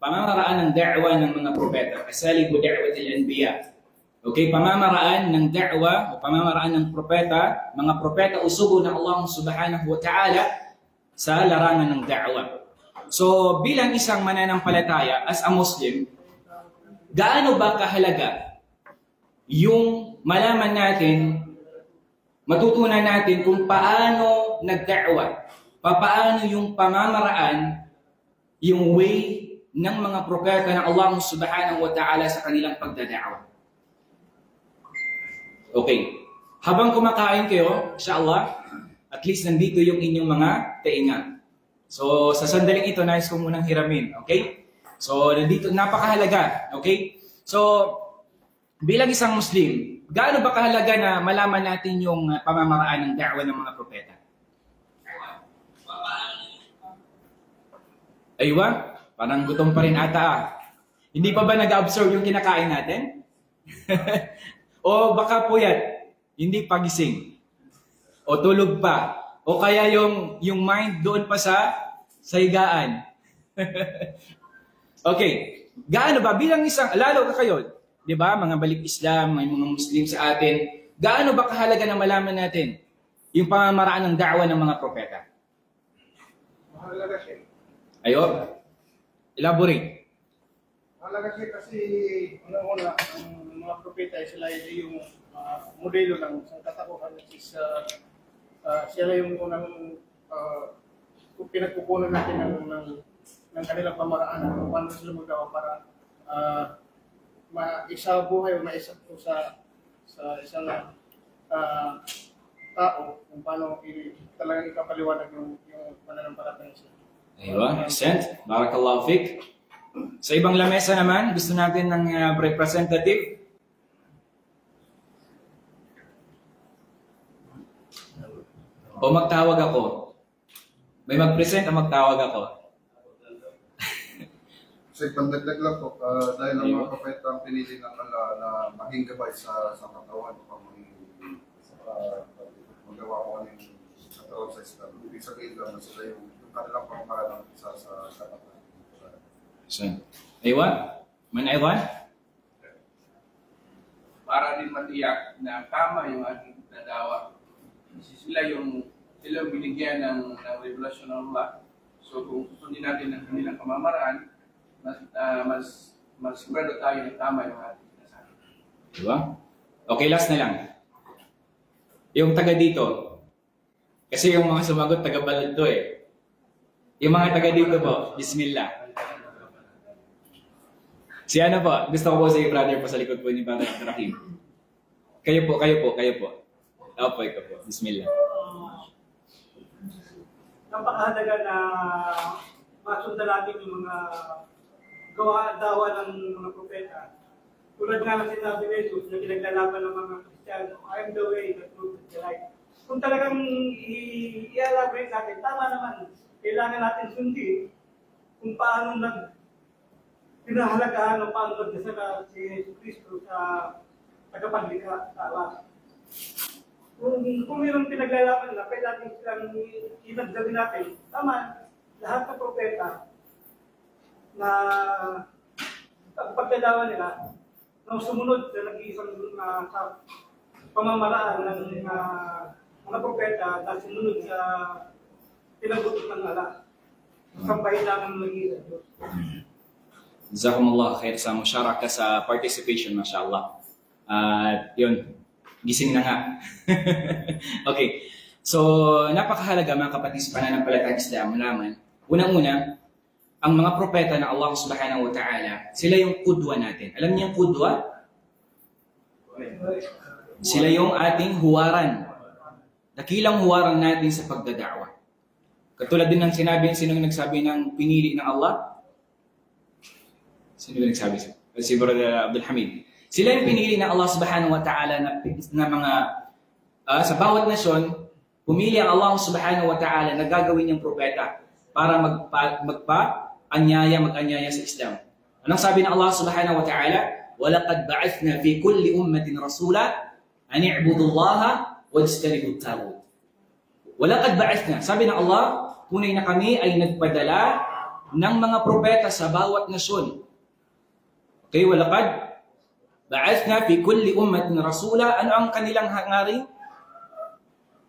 pamamaraan ng da'wa ng mga propeta. Asalibu da'watil anbiya. Okay, pamamaraan ng da'wa o pamamaraan ng propeta, mga propeta usugo ng Allah subhanahu wa ta'ala sa larangan ng da'wa. So, bilang isang mananampalataya as a Muslim, gaano ba kahalaga yung malaman natin, matutunan natin kung paano nagda'wa, paano yung pamamaraan, yung way ng mga propeta ng Allah subhanahu wa ta'ala sa kanilang pagdada'wa. Okay. Habang kumakain kayo, insyaAllah, at least nandito yung inyong mga tainga. So, sa sandaling ito, nais ko munang hiramin. Okay? So, nandito, napakahalaga. Okay? So, bilang isang Muslim, gaano ba kahalaga na malaman natin yung pamamaraan ng da'wa ng mga propeta? Aywa? Parang gutom pa rin ata. Hindi pa ba nag-absorb yung kinakain natin? O baka puyat, hindi pagising. O tulog pa. O kaya yung mind doon pa sa higaan. Okay. Gaano ba? Bilang isang, lalo ka kayo, di ba? Mga balik Islam, may mga Muslim sa atin. Gaano ba kahalaga na malaman natin yung pamamaraan ng da'wa ng mga propeta? Mahalaga siya. Ayo. Elaborate. Mahalaga siya kasi una-una, ang mga propeta ay sila yung modelo ng katauhan, which is sila yung unang pinagkukunan natin ng kanilang pamaraan kung paano sila magawa para maisa buhay o maisa po sa isang tao kung paano talagang ikapaliwanag yung mananampalataya sila. Aywa, Ascent. Barakallahu fik. Sa ibang lamesa naman, gusto natin ng representative. O magtawag ako. May mag-present o magtawag ako. Kasi pandagdag lang po, dahil ang mga propeta ang pinili ng Allah na maging gabay sa katawan upang magawa ko yung katawan sa Islam. Ibig sabihin lang na sila yung kanilang pamamaraan ng isa sa katawan. Aywa? Man aywan? Para din matiyak na tama yung ating dadawa. Kasi sila yung binigyan ng revelasyon ng Allah. So kung susundin natin ang kanilang pamamaraan, mas sigurado tayo na tama yung ating sinasabi. Diba? Okay, last na lang. Yung taga dito. Kasi yung mga sumagot, taga balad to eh. Yung mga taga dito po, Bismillah. Si ano po? Gusto ko po si brother po sa likod po ni Brother Rahim. Kayo po. Opo, ikaw po. Bismillah. Napakahalaga na masundan natin yung mga gawa-dawa ng mga propeta. Tulad nga ng sinabi ni Jesus na pinaglalaban ng mga Kristiyano, I am the way, the truth, and the life. Kung talagang i-elaborate natin, tama naman. Kailangan natin sundin kung paano pinahalagahan ng paano nagdasal si Jesus Cristo sa tagapaglikha sa Allah. Kung mayroong pinaglalaban na, kaya natin silang inagdawin natin, tama, lahat ng propeta na pagdalawan nila, nang sumunod na nag-iisang sa pamamaraan ng mga propeta na sumunod sa pinagutos ng Allah. Sambahin namin mag-iisang Diyos. Jazakumullah khair sa musyarakah sa participation, mashallah. At yun, gising na nga. Okay. So, napakahalaga mga kapatid sa pananampalatayang Islam, malaman. Unang-una, ang mga propeta ng Allah subhanahu wa ta'ala, sila yung kudwa natin. Alam niyo yung kudwa? Sila yung ating huwaran. Dakilang huwaran natin sa pagdada'wa. Katulad din ng sinabi, sino nagsabi ng pinili ng Allah? Sino nagsabi? Si Brother Abdul Hamid. Sila yung pinili ng Allah subhanahu wa ta'ala na mga sa bawat nasyon, pumili ang Allah subhanahu wa ta'ala na gagawin niyang propeta para mag-anyaya sa Islam. Anong sabi ng Allah subhanahu wa ta'ala? وَلَقَدْ بَعَثْنَا فِي كُلِّ أُمَّةٍ رَسُولًا أَنِ اعْبُدُوا اللَّهَ وَاجْتَنِبُوا الطَّاغُوتَ. وَلَقَدْ بَعَثْنَا. Sabi ng Allah, tunay na kami ay nagpadala ng mga propeta sa bawat nasyon. Okay, walaqad ba'athna fi kulli ummatin rasula. Ano ang kanilang hangarin?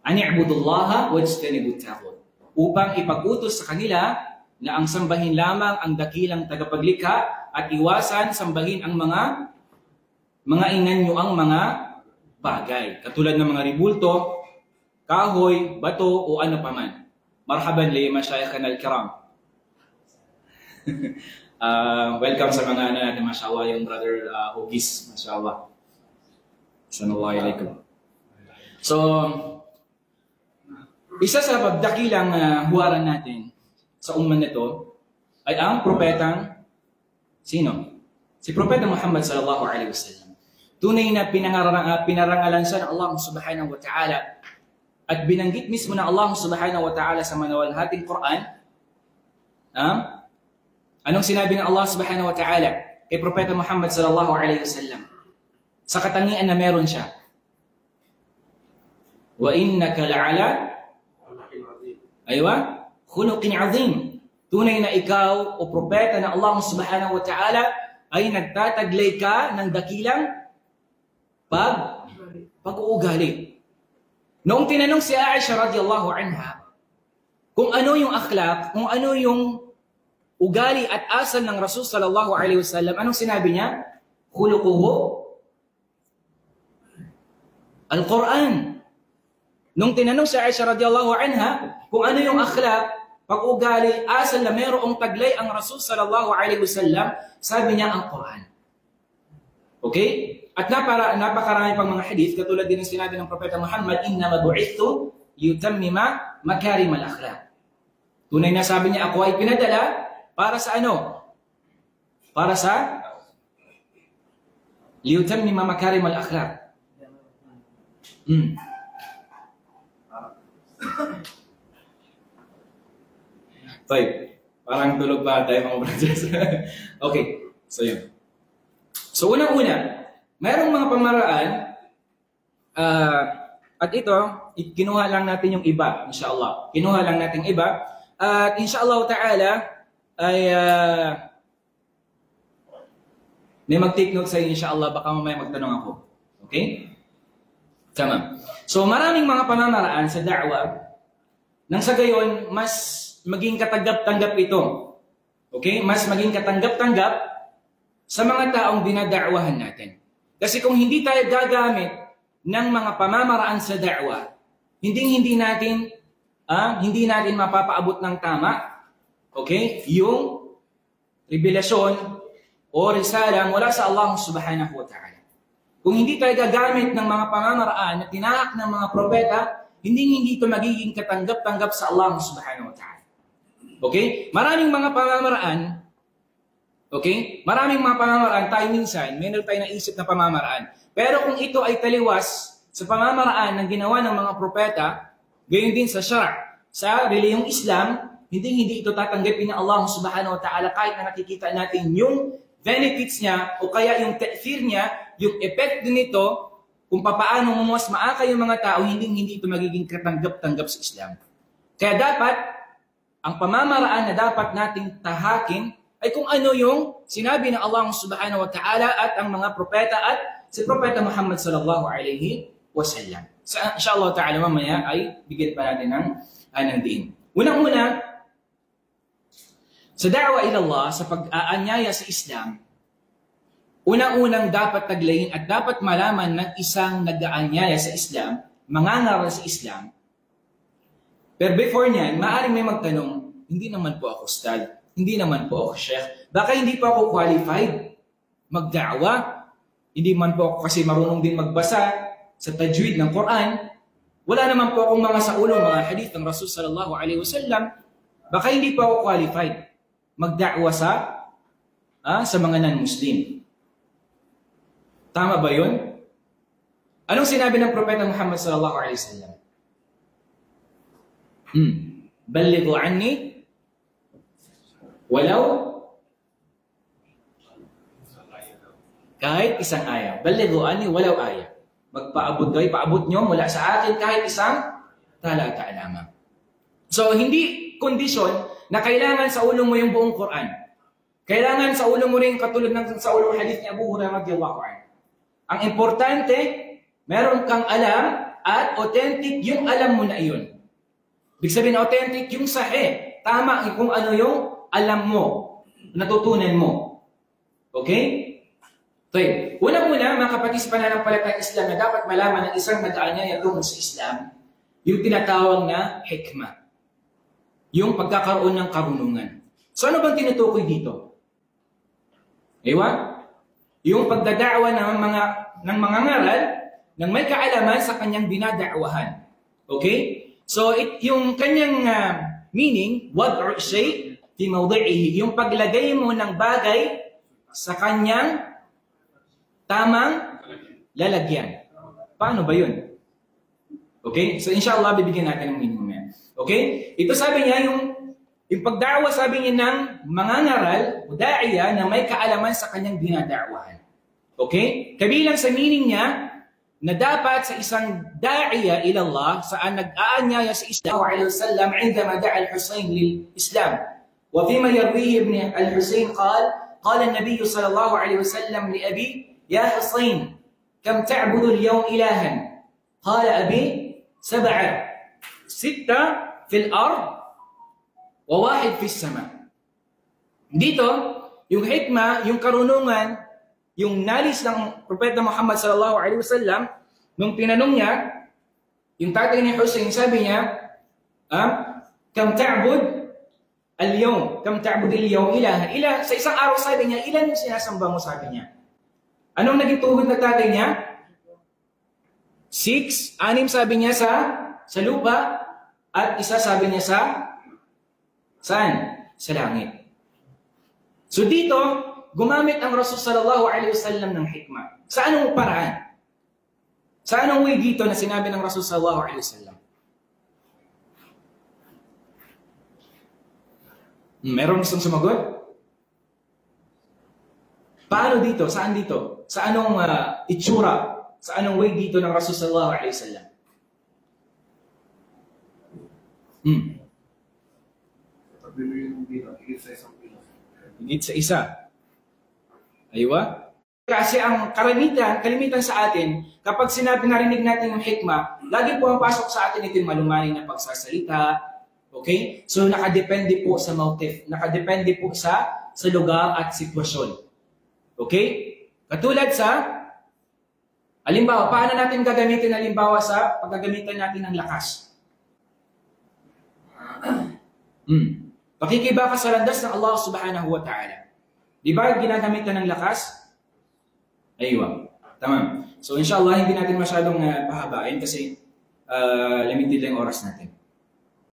An i'budullaha wajtanibut taghut. Upang ipag-utos sa kanila na ang sambahin lamang ang dakilang tagapaglikha at iwasan sambahin ang mga inanyo ang mga bagay. Katulad ng mga ribulto, kahoy, bato o ano paman. Marhaban li mashayikhana al-kiram. Welcome sa mga ano natin, mashallah, yung brother Hugis, mashallah. Assalamualaikum alaikum. So, isa sa pagdakilang huwaran natin sa umman nito ay ang propetang sino? Si Propeta Muhammad sallallahu alaihi wasallam. Tunay na pinarangalan siya ng Allah subhanahu wa ta'ala at binanggit mismo ng Allah subhanahu wa ta'ala sa manuwalhating Quran. Anong sinabi ng Allah subhanahu wa ta'ala kay Propeta Muhammad sallallahu alaihi wasallam? Sa katangian na meron siya. Wa innaka la'ala khuluqin azim. Tunay na ikaw o propeta ng Allah subhanahu wa ta'ala ay nagtataglay ka ng dakilang pag-uugali. Noong tinanong si Aisha radhiyallahu anha kung ano yung akhlaq, kung ano yung ugali at asal ng Rasul sallallahu alaihi wasallam, anong sinabi niya? Khuluquhu Al-Quran. Nung tinanong si Aisha radhiyallahu anha kung ano yung akhlaq, pag-ugali, asal na mayroong taglay ang Rasul sallallahu alaihi wasallam, sabi niya ang Quran. Okay? At napakarami pang mga hadith, katulad din ng sinabi ng Propeta Muhammad, innama bu'ithtu liyutammima makarim al-akhlaq. Tunay na sabi niya, ako ay pinadala para sa ano? Para sa liyutammima makarim al-akhlaq. Five. Parang tulog ba tayo mga brothers? Okay. So yun. So unang-una, mayroong mga pamaraan at ito, kinuha lang natin yung iba, inshallah. Kinuha lang natin iba. At inshallah ta'ala ay may mag-take note sa'yo inshallah, baka mamaya magtanong ako. Okay? Tama. So maraming mga pamamaraan sa da'wa nang sa gayon, mas maging katanggap-tanggap ito. Okay? Mas maging katanggap-tanggap sa mga taong dinada'wahan natin. Kasi kung hindi tayo gagamit ng mga pamamaraan sa da'wa, hindi natin mapapaabot ng tama, okay? Yung revelasyon o risala mula sa Allah subhanahu wa ta'ala. Kung hindi tayo gagamit ng mga pamamaraan na tinahak ng mga propeta, hindi ito magiging katanggap-tanggap sa Allah subhanahu wa ta'ala. Okay? Maraming mga pamamaraan, okay? Maraming mga pamamaraan, tayo minsan, meron tayo naisip na pamamaraan. Pero kung ito ay taliwas sa pamamaraan ng ginawa ng mga propeta, gayon din sa syara, sa reliyong Islam, hindi ito tatanggapin ng Allah subhanahu wa ta'ala kahit na nakikita natin yung benefits niya o kaya yung ta'thir niya, yung epekto nito, kung paano mas maaka yung mga tao, hindi ito magiging katanggap-tanggap sa Islam. Kaya dapat, ang pamamaraan na dapat nating tahakin ay kung ano yung sinabi ng Allah subhanahu wa ta'ala at ang mga propeta at si Propeta Muhammad sallallahu alaihi wasallam. So, inshallah ta'ala mamaya ay bigyan pa natin ng diin. Unang-una, sa da'wa ila Allah, sa pag-aanyaya sa Islam, unang-unang dapat taglayin at dapat malaman ng isang nag-aanyaya sa Islam, mangangaral sa Islam. Pero before niyan, maaaring may magtanong, hindi naman po ako ustad, hindi naman po ako sheikh, baka hindi po ako qualified magda'wa, hindi man po ako kasi marunong din magbasa sa tajwid ng Quran, wala naman po akong mga sa ulo, mga hadith ng Rasul sallallahu alaihi wasallam, baka hindi po ako qualified magda'wa sa mga non-Muslim. Tama ba yun? Anong sinabi ng Propeta Muhammad sallallahu alaihi wasallam? Balighu anni walau kahit isang aya. Balighu anni walau aya. Magpaabot kayo, paabot nyo mula sa akin kahit isang talata lamang. So, hindi kondisyon na kailangan sa ulo mo yung buong Quran. Kailangan sa ulo mo rin katulad ng sa ulo ng hadith ni Abu Hurairah radhiyallahu anhu. Ang importante, meron kang alam at authentic yung alam mo na iyon. Ibig sabihin authentic yung sahih. Tama kung ano yung alam mo, natutunan mo. Okay? So, una-una, mga kapatid sa pananampalatayang Islam na dapat malaman ng isang nag-aanyaya tungo sa Islam, yung tinatawag na hikmah. Yung pagkakaroon ng karunungan. So ano bang tinutukoy dito? Ewa? Yung pagdadaawa ng mga ngaral ng may kaalaman sa kanyang dinadaawahan. Okay? So yung kanyang meaning, wad'u shay fi mawdi'ihi, yung paglagay mo ng bagay sa kanyang tamang lalagyan. Paano ba yun? Okay? So inshallah, bibigyan natin ng meaning mamaya. Okay? Ito sabi niya, yung pagdaawa sabi niya ng mga ngaral o da'iya na may kaalaman sa kanyang dinadaawahan. Okay? Kabilang sa meaning niya, na dapat sa isang da'iya ila Allah, saan nag-aanyaya sa Islam sallallahu alaihi wasallam عندما دعا الحسين للإسلام. وفيما يرويه ابن الحسين قال النبي صلى الله عليه وسلم لأبي يا حسين كم تعبد اليوم إلها؟ قال أبي 7 6 في الأرض وواحد في السماء. Dito, yung hikmah, yung karunungan, yung knowledge ng Propeta Muhammad sallallahu alaihi wasallam, nung tinanong niya, yung tatay ni Hussein, sabi niya, kam ta'bud al-yawm, kam ta'bud al-yawm ilahan. Sa isang araw sabi niya, ilan yung sinasamba mo, sabi niya. Anong naging tuhod na tatay niya? 6, 6 sabi niya sa lupa, at isa sabi niya saan? Sa langit. So dito, gumamit ang Rasul sallallahu alaihi wasallam ng hikmah. Sa anong paraan? Sa anong way dito na sinabi ng Rasul sallallahu alaihi wasallam? Meron gustong sumagot? Paano dito? Saan dito? Sa anong itsura? Sa anong way dito ng Rasul sallallahu alaihi wasallam? Sabi mo yung higit sa isang pila. Higit sa isa. Aywa? Kasi ang kalimitan sa atin, kapag narinig natin yung hikmah, lagi pumapasok sa atin ito yung malumanay na pagsasalita. Okay? So nakadepende po sa motif, nakadepende po sa lugar at sitwasyon. Okay? Katulad sa, halimbawa, paano natin gagamitin halimbawa sa paggagamitan natin ng lakas? Pakikiba ka sa landas ng Allah subhanahu wa ta'ala. Di ba ginagamitan ng lakas? Aywa. Tamam. So inshallah, hindi natin masyadong pahabain kasi limited lang oras natin.